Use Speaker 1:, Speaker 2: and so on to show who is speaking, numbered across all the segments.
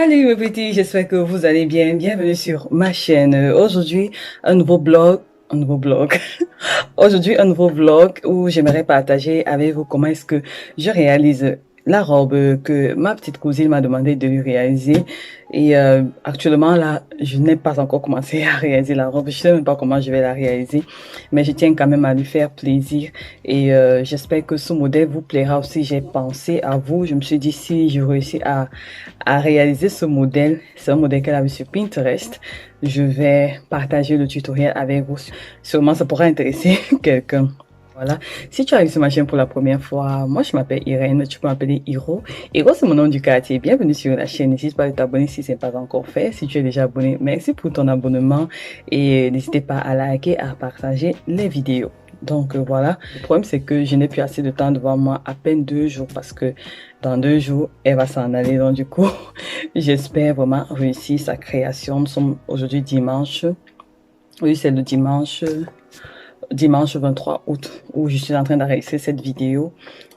Speaker 1: Salut mes petits, j'espère que vous allez bien. Bienvenue sur ma chaîne. Aujourd'hui, un nouveau blog. Aujourd'hui, un nouveau vlog où j'aimerais partager avec vous comment est-ce que je réalise la robe que ma petite cousine m'a demandé de lui réaliser. Et actuellement, là, je n'ai pas encore commencé à réaliser la robe. Je sais même pas comment je vais la réaliser, mais je tiens quand même à lui faire plaisir. Et j'espère que ce modèle vous plaira aussi. J'ai pensé à vous. Je me suis dit, si je réussis à réaliser ce modèle, c'est un modèle qu'elle a vu sur Pinterest, je vais partager le tutoriel avec vous. Sûrement, ça pourra intéresser quelqu'un. Voilà. Si tu arrives sur ma chaîne pour la première fois, moi je m'appelle Irène, tu peux m'appeler Hiro. Hiro, c'est mon nom du quartier. Bienvenue sur la chaîne. N'hésite pas à t'abonner si ce n'est pas encore fait. Si tu es déjà abonné, merci pour ton abonnement et n'hésitez pas à liker, à partager les vidéos. Donc voilà, le problème c'est que je n'ai plus assez de temps devant moi, à peine 2 jours parce que dans 2 jours, elle va s'en aller. Donc du coup, j'espère vraiment réussir sa création. Nous sommes aujourd'hui dimanche. Oui, c'est le dimanche 23 août où je suis en train d'enregistrer cette vidéo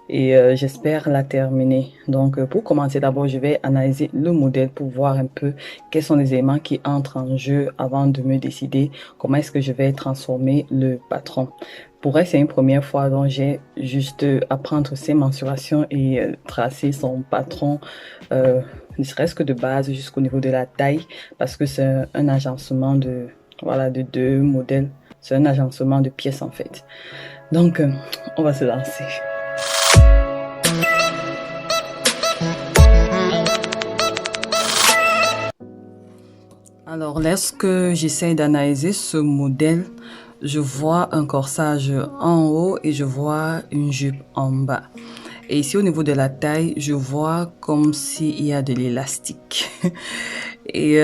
Speaker 1: et j'espère la terminer. Donc pour commencer, d'abord je vais analyser le modèle pour voir un peu quels sont les éléments qui entrent en jeu avant de me décider comment est-ce que je vais transformer le patron. Pour elle, c'est une première fois, donc j'ai juste à prendre ses mensurations et tracer son patron, ne serait-ce que de base jusqu'au niveau de la taille, parce que c'est un agencement de, voilà, de 2 modèles. C'est un agencement de pièces en fait. Donc, on va se lancer. Alors, lorsque j'essaie d'analyser ce modèle, je vois un corsage en haut et je vois une jupe en bas. Et ici, au niveau de la taille, je vois comme s'il y a de l'élastique. Et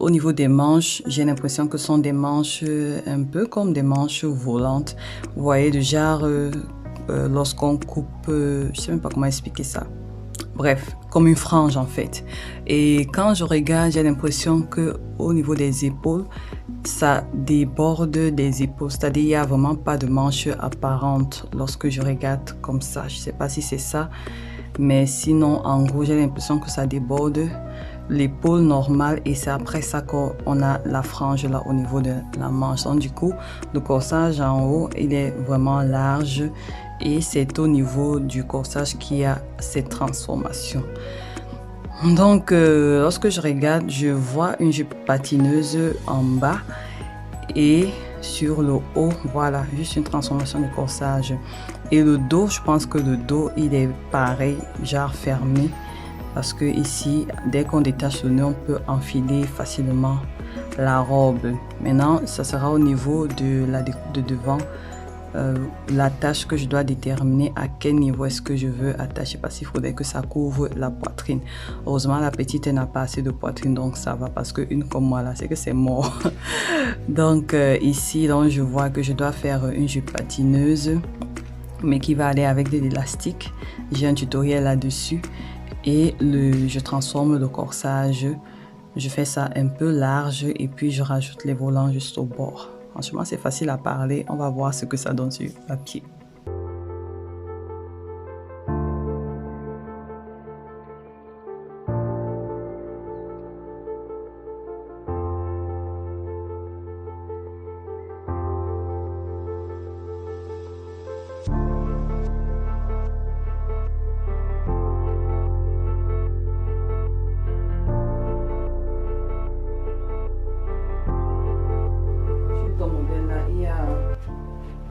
Speaker 1: au niveau des manches, j'ai l'impression que ce sont des manches un peu comme des manches volantes. Vous voyez, du genre, lorsqu'on coupe, je sais même pas comment expliquer ça. Bref, comme une frange en fait. Et quand je regarde, j'ai l'impression que au niveau des épaules, ça déborde des épaules. C'est-à-dire, il n'y a vraiment pas de manche apparente lorsque je regarde comme ça. Je sais pas si c'est ça, mais sinon, en gros, j'ai l'impression que ça déborde l'épaule normale et c'est après ça qu'on a la frange là au niveau de la manche. Donc du coup, le corsage en haut, il est vraiment large et c'est au niveau du corsage qu'il y a cette transformation. Donc lorsque je regarde, je vois une jupe patineuse en bas et sur le haut, voilà, juste une transformation du corsage. Et le dos, je pense que le dos, il est pareil, genre fermé. Parce que ici, dès qu'on détache le nœud, on peut enfiler facilement la robe. Maintenant, ça sera au niveau de devant, la tâche que je dois déterminer à quel niveau est-ce que je veux attacher. Parce qu'il faudrait que ça couvre la poitrine. Heureusement, la petite, elle n'a pas assez de poitrine, donc ça va. Parce qu'une comme moi, là, c'est que c'est mort. Donc ici, donc, je vois que je dois faire une jupe patineuse, mais qui va aller avec de l'élastique. J'ai un tutoriel là-dessus. Et je transforme le corsage, je fais ça un peu large et puis je rajoute les volants juste au bord. Franchement, c'est facile à parler, on va voir ce que ça donne sur papier.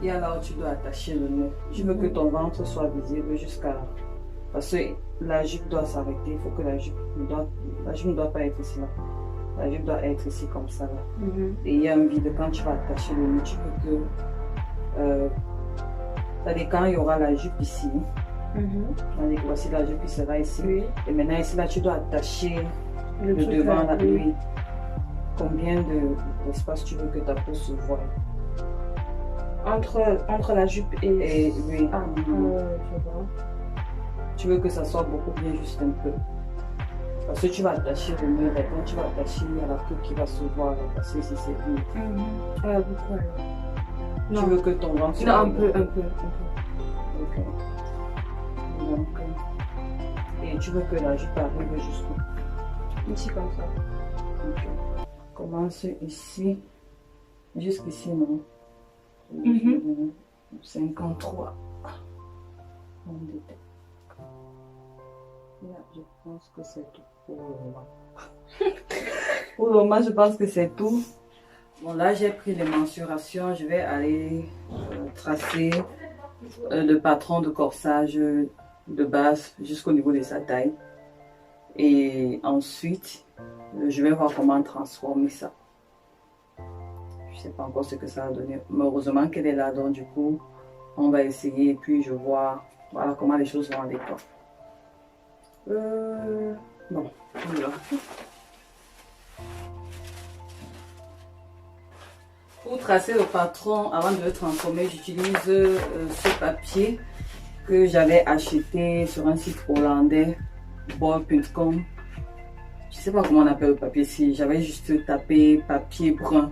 Speaker 1: Il y a là où tu dois attacher le nœud. Je veux que ton ventre soit visible jusqu'à là. Parce que la jupe doit s'arrêter. Il faut que la jupe ne doit pas être ici là. La jupe doit être ici comme ça là. Et il y a un vide quand tu vas attacher le nœud. Tu veux que... c'est-à-dire quand il y aura la jupe ici. Voici la jupe qui sera ici. Oui. Et maintenant ici là tu dois attacher le devant là. Oui. Combien d'espace tu veux que ta peau se voie?
Speaker 2: Entre la jupe et
Speaker 1: oui.
Speaker 2: Je vois.
Speaker 1: Tu veux que ça soit beaucoup bien juste un peu. Parce que tu vas attacher le nœud, quand tu vas attacher, il y a la peau qui va se voir. Parce que si c'est vide.
Speaker 2: Pourquoi?
Speaker 1: Tu veux que ton ventre soit...
Speaker 2: Non, un peu.
Speaker 1: Ok. Donc, et tu veux que la jupe arrive jusqu'où?
Speaker 2: Ici comme ça.
Speaker 1: Ok. Commence ici. Jusqu'ici, non? 53. Là, je pense que c'est tout pour le moment. Pour le moment, je pense que c'est tout. Bon, là, j'ai pris les mensurations. Je vais aller tracer le patron de corsage de base jusqu'au niveau de sa taille. Et ensuite, je vais voir comment transformer ça. Je ne sais pas encore ce que ça va donner. Mais heureusement qu'elle est là, donc du coup, on va essayer et puis je vois voilà, comment les choses vont avec toi. Bon, voilà. Pour tracer le patron, avant de le transformer, j'utilise ce papier que j'avais acheté sur un site hollandais, bol.com. Je ne sais pas comment on appelle le papier ici. J'avais juste tapé papier brun,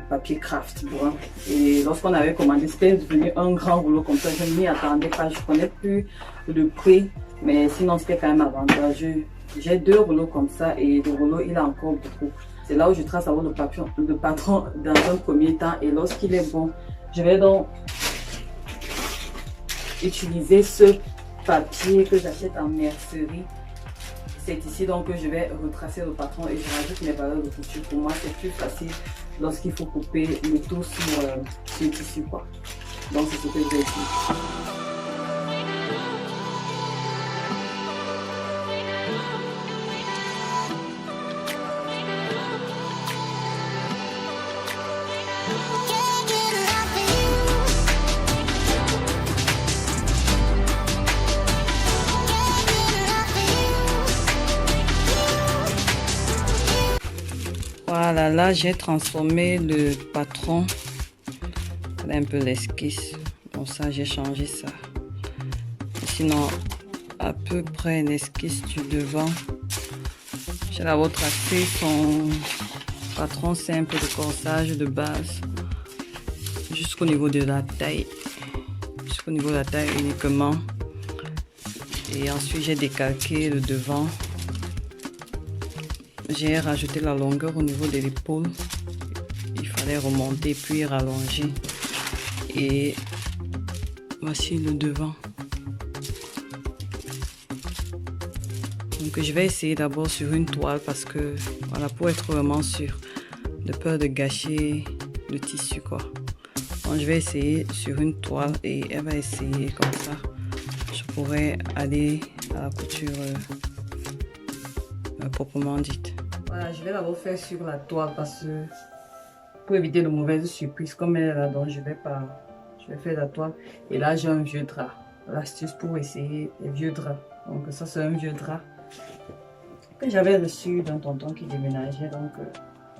Speaker 1: papier craft brun. Et lorsqu'on avait commandé, c'était devenu un grand rouleau comme ça. Je ne m'y attendais pas. Je ne connais plus le prix, mais sinon c'était quand même avantageux. J'ai 2 rouleaux comme ça et le rouleau il a encore beaucoup. C'est là où je trace avant le patron dans un premier temps et lorsqu'il est bon, je vais donc utiliser ce papier que j'achète en mercerie. C'est ici donc que je vais retracer le patron et je rajoute mes valeurs de couture. Pour moi, c'est plus facile lorsqu'il faut couper le tout sur le tissu, quoi. Donc, c'est ce que je vais utiliser. Voilà, là j'ai transformé le patron. Voilà un peu l'esquisse. Bon, ça j'ai changé ça. Sinon, à peu près l'esquisse du devant. J'ai d'abord tracé son patron simple de corsage de base jusqu'au niveau de la taille. Jusqu'au niveau de la taille uniquement. Et ensuite j'ai décalqué le devant. J'ai rajouté la longueur au niveau de l'épaule. Il fallait remonter puis rallonger. Et voici le devant. Donc je vais essayer d'abord sur une toile parce que voilà, pour être vraiment sûr, de peur de gâcher le tissu quoi. Donc je vais essayer sur une toile et elle va essayer comme ça. Je pourrais aller à la couture proprement dite. Voilà, je vais d'abord faire sur la toile parce que pour éviter de mauvaises surprises, comme elle est là, donc je vais faire la toile. Et là, j'ai un vieux drap. L'astuce pour essayer les vieux draps. Donc ça, c'est un vieux drap que j'avais reçu d'un tonton qui déménageait. Donc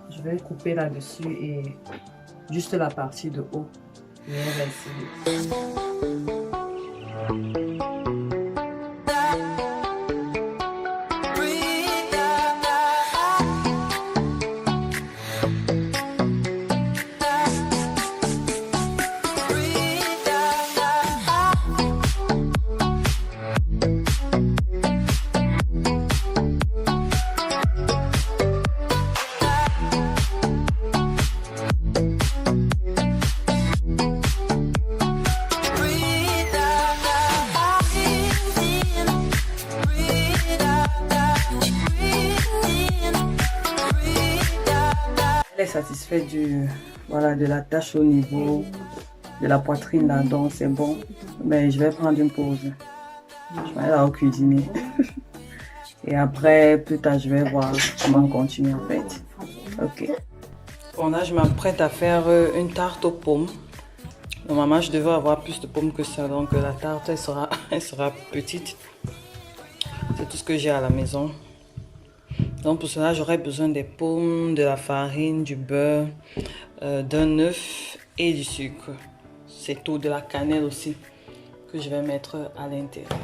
Speaker 1: je vais couper là-dessus et juste la partie de haut. Et on va essayer. Elle est satisfaite voilà, de la tâche au niveau de la poitrine là, donc c'est bon. Mais je vais prendre une pause. Je vais aller cuisiner. Et après, plus tard, je vais voir comment continuer en fait. Ok. Bon, là, je m'apprête à faire une tarte aux pommes. Normalement, je devais avoir plus de pommes que ça, donc la tarte, elle sera petite. C'est tout ce que j'ai à la maison. Donc pour cela, j'aurai besoin des pommes, de la farine, du beurre, d'un œuf et du sucre. C'est tout, de la cannelle aussi que je vais mettre à l'intérieur.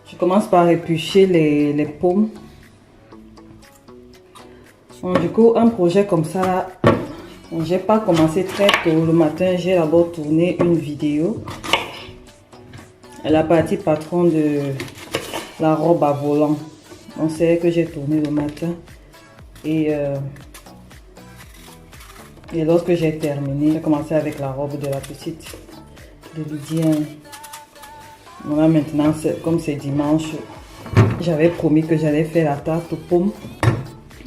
Speaker 1: Je commence par éplucher les pommes. Bon, du coup, un projet comme ça, là, j'ai pas commencé très tôt le matin. J'ai d'abord tourné une vidéo. La partie patron de la robe à volant. On sait que j'ai tourné le matin. Et lorsque j'ai terminé, j'ai commencé avec la robe de la petite de Lydienne. Voilà, maintenant, comme c'est dimanche, j'avais promis que j'allais faire la tarte aux pommes.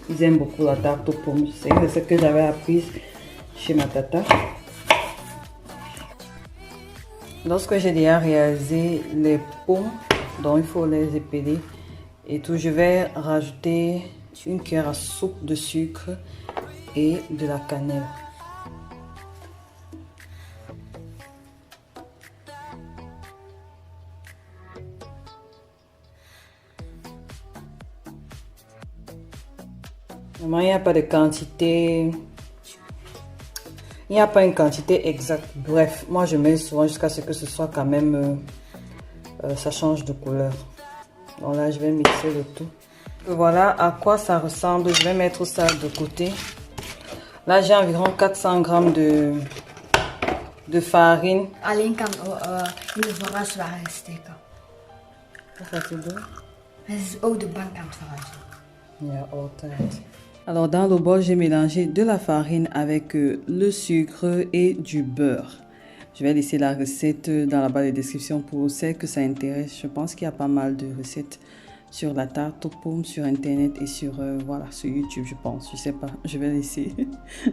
Speaker 1: Ils aiment beaucoup la tarte aux pommes. C'est ce que j'avais appris chez ma tata. Lorsque j'ai déjà réalisé les pommes, donc il faut les épeler et tout, je vais rajouter une cuillère à soupe de sucre et de la cannelle. Vraiment, il n'y a pas de quantité. Il n'y a pas une quantité exacte. Bref, moi je mets souvent jusqu'à ce que ce soit quand même, ça change de couleur. Donc là, je vais mixer le tout. Voilà à quoi ça ressemble. Je vais mettre ça de côté. Là, j'ai environ 400 grammes de farine.
Speaker 3: Alleen kan in de verraswagen steken.
Speaker 1: Wat gaat u doen?
Speaker 3: Het is ook de bank aan het verrassen.
Speaker 1: Ja, altijd. Alors dans le bol, j'ai mélangé de la farine avec le sucre et du beurre. Je vais laisser la recette dans la barre de description pour celles que ça intéresse. Je pense qu'il y a pas mal de recettes sur la tarte aux pommes sur internet et sur voilà, sur YouTube, je pense. Je sais pas, je vais laisser.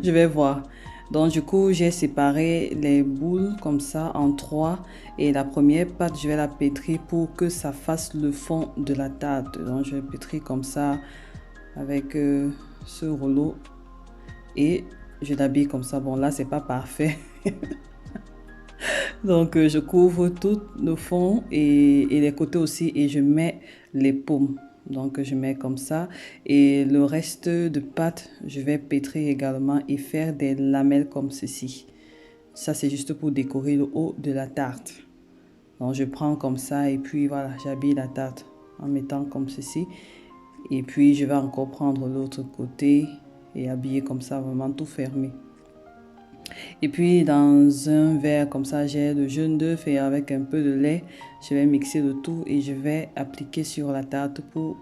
Speaker 1: Je vais voir. Donc du coup, j'ai séparé les boules comme ça en 3 et la première pâte, je vais la pétrir pour que ça fasse le fond de la tarte. Donc je vais pétrir comme ça avec ce rouleau et je l'habille comme ça. Bon là, c'est pas parfait. Donc je couvre tout le fond et les côtés aussi et je mets les pommes. Donc je mets comme ça et le reste de pâte, je vais pétrir également et faire des lamelles comme ceci. Ça c'est juste pour décorer le haut de la tarte. Donc je prends comme ça et puis voilà, j'habille la tarte en mettant comme ceci. Et puis je vais encore prendre l'autre côté et habiller comme ça, vraiment tout fermé. Et puis dans un verre comme ça, j'ai le jaune d'œuf et avec un peu de lait, je vais mixer le tout et je vais appliquer sur la tarte pour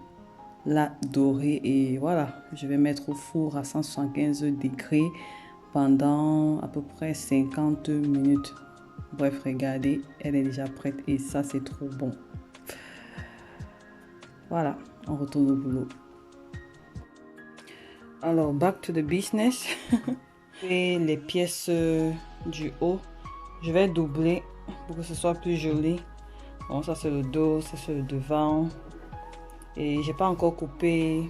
Speaker 1: la dorer. Et voilà, je vais mettre au four à 175 degrés pendant à peu près 50 minutes. Bref, regardez, elle est déjà prête et ça c'est trop bon. Voilà, on retourne au boulot. Alors, back to the business. Et les pièces du haut, je vais doubler pour que ce soit plus joli. Bon, ça c'est le dos, ça c'est le devant. Et j'ai pas encore coupé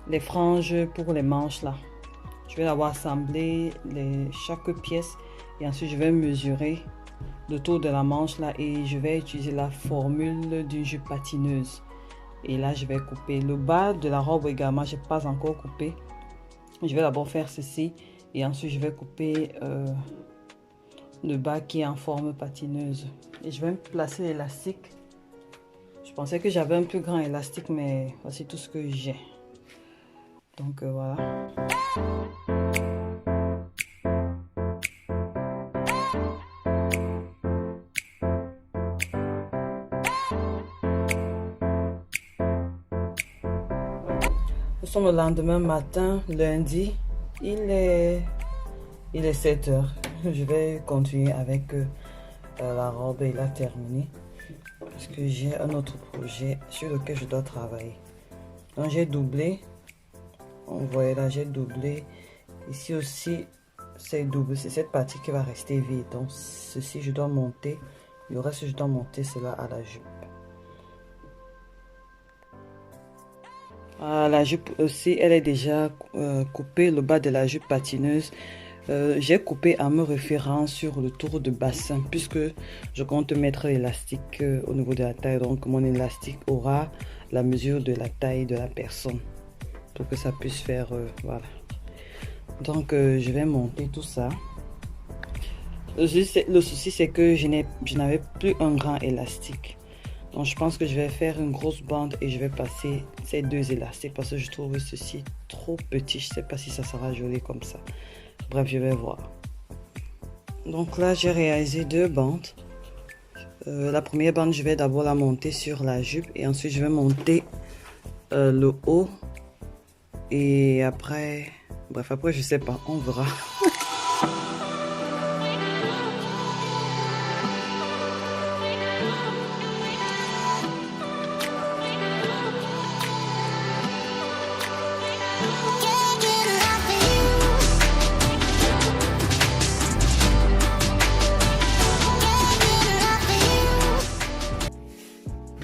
Speaker 1: les franges pour les manches là. Je vais avoir assemblé chaque pièce et ensuite je vais mesurer le tour de la manche là et je vais utiliser la formule d'une jupe patineuse. Et là je vais couper le bas de la robe également, j'ai pas encore coupé. Je vais d'abord faire ceci et ensuite je vais couper le bas qui est en forme patineuse. Et je vais placer l'élastique. Je pensais que j'avais un plus grand élastique, mais voici tout ce que j'ai. Donc voilà. Nous sommes le lendemain matin, lundi. Il est 7 heures. Je vais continuer avec la robe et la terminer. Parce que j'ai un autre projet sur lequel je dois travailler. Donc j'ai doublé. Vous voyez là, j'ai doublé. Ici aussi, c'est double. C'est cette partie qui va rester vide. Donc ceci, je dois monter. Le reste, je dois monter cela à la jupe. La jupe aussi, elle est déjà coupée, le bas de la jupe patineuse. J'ai coupé à me référant sur le tour de bassin puisque je compte mettre l'élastique au niveau de la taille. Donc mon élastique aura la mesure de la taille de la personne pour que ça puisse faire, voilà. Donc je vais monter tout ça. Le souci c'est que je n'avais plus un grand élastique. Donc je pense que je vais faire une grosse bande et je vais passer ces deux élastiques parce que je trouve ceci trop petit. Je ne sais pas si ça sera joli comme ça. Bref, je vais voir. Donc là, j'ai réalisé deux bandes. La première bande, je vais d'abord la monter sur la jupe et ensuite je vais monter le haut. Et après, bref, après je sais pas, on verra.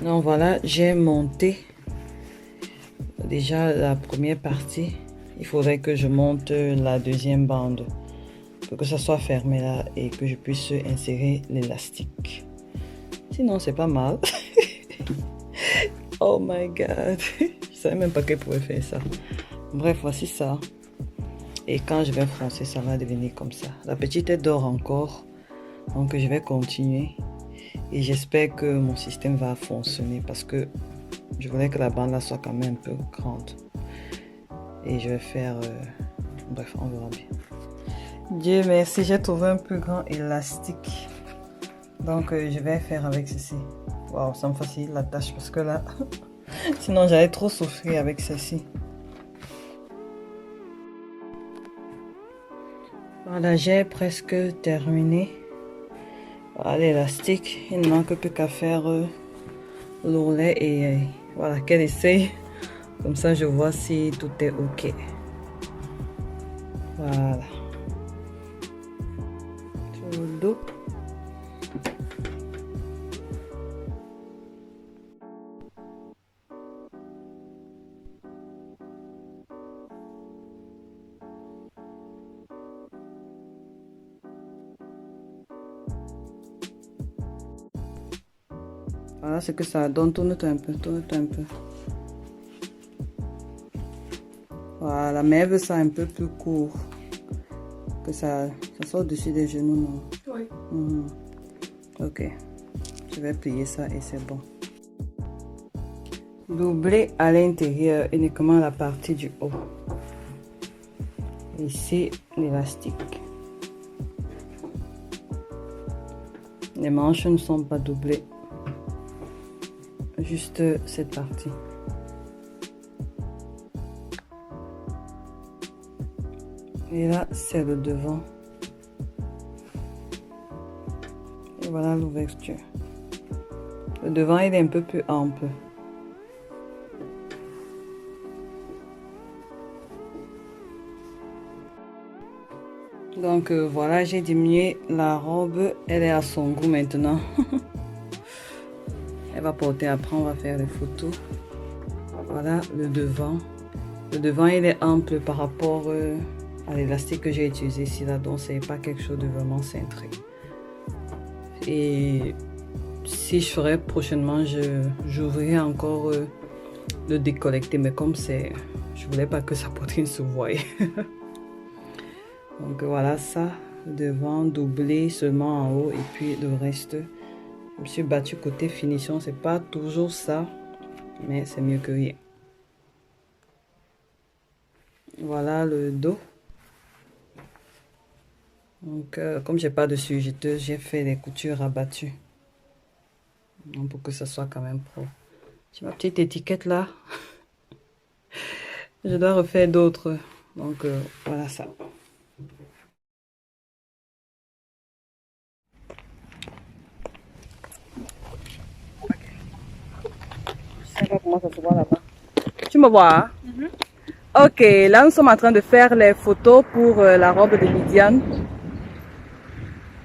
Speaker 1: Donc voilà, j'ai monté déjà la première partie. Il faudrait que je monte la deuxième bande pour que ça soit fermé là et que je puisse insérer l'élastique. Sinon, c'est pas mal. Oh my god, je savais même pas qu'elle pouvait faire ça. Bref, voici ça. Et quand je vais froncer, ça va devenir comme ça. La petite elle dort encore, donc je vais continuer. Et j'espère que mon système va fonctionner parce que je voulais que la bande là soit quand même un peu grande. Et je vais faire... bref, on verra bien. Dieu merci, j'ai trouvé un plus grand élastique. Donc je vais faire avec ceci. Waouh, ça me facilite la tâche parce que là... sinon j'allais trop souffrir avec ceci. Voilà, j'ai presque terminé. Voilà l'élastique. Il ne manque plus qu'à faire l'ourlet et voilà, qu'elle essaye. Comme ça, je vois si tout est ok. Voilà. Sur le dos. Voilà ce que ça donne. Tourne-toi un peu, tourne-toi un peu. Voilà, mais elle veut ça un peu plus court. Que ça soit au-dessus des genoux, non?
Speaker 2: Oui.
Speaker 1: Ok. Je vais plier ça et c'est bon. Doubler à l'intérieur uniquement la partie du haut. Ici, l'élastique. Les manches ne sont pas doublées. Juste cette partie. Et là, c'est le devant. Et voilà l'ouverture. Le devant, il est un peu plus ample. Donc voilà, j'ai diminué la robe. Elle est à son goût maintenant. Elle va porter après, on va faire les photos. Voilà le devant. Le devant, il est ample par rapport à l'élastique que j'ai utilisé ici, là, donc c'est pas quelque chose de vraiment cintré. Et si je ferais prochainement, j'ouvrirai encore le décolleté, mais comme c'est, je voulais pas que sa poitrine se voie. Donc voilà ça, devant doublé seulement en haut et puis le reste, je me suis battue côté finition, c'est pas toujours ça, mais c'est mieux que rien. Voilà le dos. Donc comme j'ai pas de sujeteuse, j'ai fait des coutures rabattues. Donc, pour que ça soit quand même propre. J'ai ma petite étiquette là. Je dois refaire d'autres. Donc voilà ça. Je sais pas comment ça se voit là-bas. Tu me vois? Hein? Ok, là nous sommes en train de faire les photos pour la robe de Lydiane.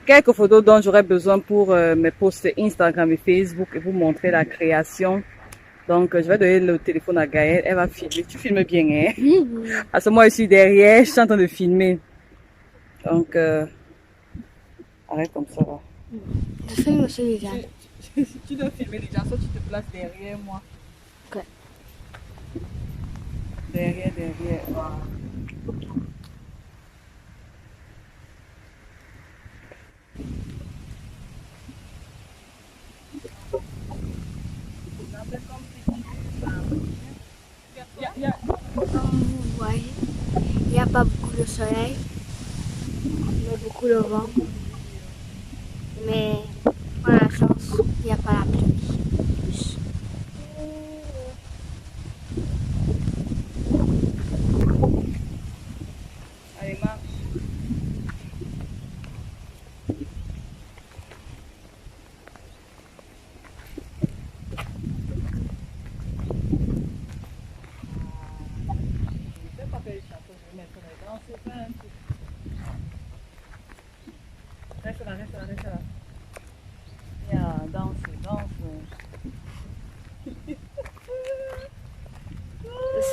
Speaker 1: Quelques photos dont j'aurais besoin pour mes posts Instagram et Facebook et vous montrer la création. Donc je vais donner le téléphone à Gaëlle, elle va filmer. Tu filmes bien, hein? Parce que moi je suis derrière, je suis en train de filmer. Donc arrête comme ça là.
Speaker 3: Je filme aussi les gens.
Speaker 1: Tu dois filmer les gens, soit tu te places derrière moi.
Speaker 3: Ok.
Speaker 1: Derrière. Voilà.
Speaker 3: Comme vous voyez, il n'y a pas beaucoup de soleil, mais beaucoup de vent. Mais pour la chance, il n'y a pas la pluie. Plus.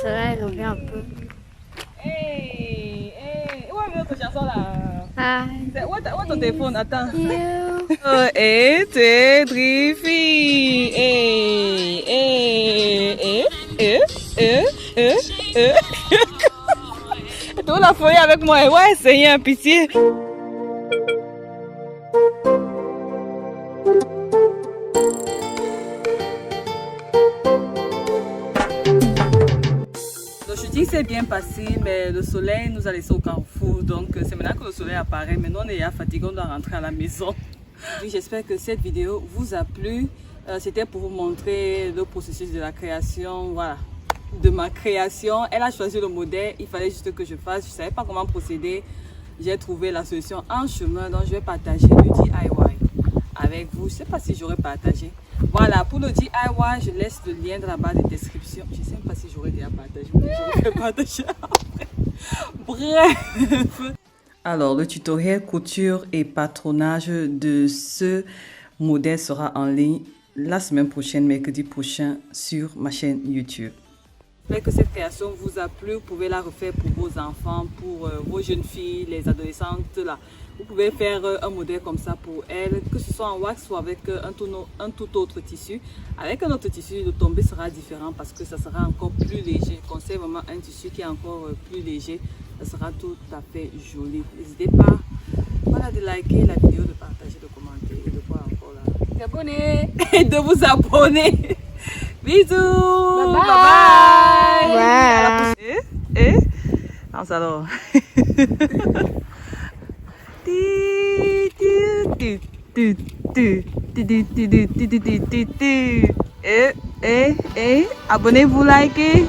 Speaker 3: soleil revient un peu.
Speaker 1: Hey, hey, où est notre chanson là? Où est ton téléphone? Attends. Oh, et t'es Drifi. Tout la folie avec moi. Ouais, Seigneur, pitié. Le shooting s'est bien passé, mais le soleil nous a laissé au carrefour. Donc c'est maintenant que le soleil apparaît. Maintenant on est fatigué, on doit rentrer à la maison. Oui, j'espère que cette vidéo vous a plu. C'était pour vous montrer le processus de la création. Voilà, de ma création. Elle a choisi le modèle, il fallait juste que je fasse. Je ne savais pas comment procéder. J'ai trouvé la solution en chemin. Donc je vais partager le DIY avec vous. Je ne sais pas si j'aurais partagé. Voilà, pour le DIY, je laisse le lien dans la barre de description. Je ne sais pas si j'aurais déjà partagé ou j'aurais partagé après. Bref. Alors, le tutoriel couture et patronage de ce modèle sera en ligne la semaine prochaine, mercredi prochain, sur ma chaîne YouTube. J'espère que cette création vous a plu. Vous pouvez la refaire pour vos enfants, pour vos jeunes filles, les adolescentes là. Vous pouvez faire un modèle comme ça pour elles, que ce soit en wax ou avec un tout autre tissu. Avec un autre tissu, le tombé sera différent parce que ça sera encore plus léger. Conseille vraiment un tissu qui est encore plus léger. Ça sera tout à fait joli. N'hésitez pas voilà, de liker la vidéo, de partager, de commenter et de voir encore là. D'abonner et de vous abonner. Bisous. Bye bye. À la prochaine. Et alors. Abonnez-vous, likez.